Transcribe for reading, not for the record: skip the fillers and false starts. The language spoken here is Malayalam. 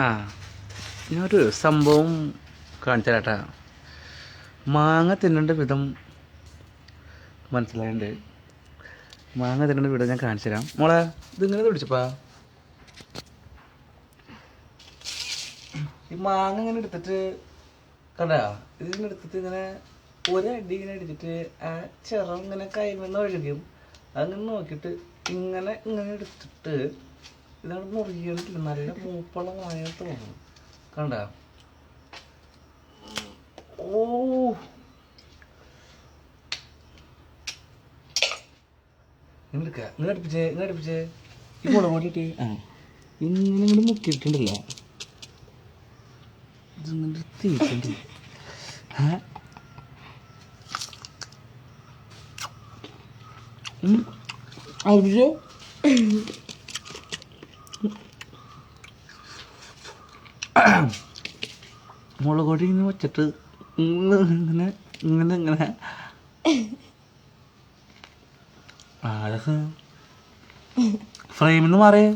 ആ ഞാനൊരു സംഭവം കാണിച്ചു തരാട്ടാ. മാങ്ങ തിന്നേണ്ട വിധം മനസ്സിലായിട്ടുണ്ട്. മാങ്ങ തിന്നേണ്ട വിധം ഞാൻ കാണിച്ചു തരാം. മോളെ ഇതിങ്ങനെ പിടിച്ചപ്പാ. ഈ മാങ്ങ ഇങ്ങനെ എടുത്തിട്ട് കണ്ടാ, ഇതിങ്ങനെ എടുത്തിട്ട് ഇങ്ങനെ ഒരടി ഇങ്ങനെ അടിച്ചിട്ട് ആ ചിറം ഇങ്ങനെ കൈമെന്ന് ഒഴുകും. അങ്ങനെ നോക്കിയിട്ട് ഇങ്ങനെ ഇങ്ങനെ എടുത്തിട്ട് ഇതാണ് മുറിയിട്ടില്ല. നല്ല മൂപ്പുള്ള മാങ്ങ തോന്നും. കണ്ട ഓ ഇങ്ങനെ എടുക്കുക. ഇങ്ങനെ അടുപ്പിച്ചേ ഈ മുളക് പൊടിയിട്ട് ഇങ്ങനെ ഇങ്ങോട്ട് മുക്കിയിട്ടുണ്ടല്ലോ. ഇതിങ്ങനെ തീറ്റുണ്ട്. അടുപ്പിച്ച് മുളക് പൊടി ഇങ്ങനെ വെച്ചിട്ട് ഇങ്ങനെ ഇങ്ങനെ ഇങ്ങനെ ഫ്രെയിമിൽ നിന്ന് മാറിയേ.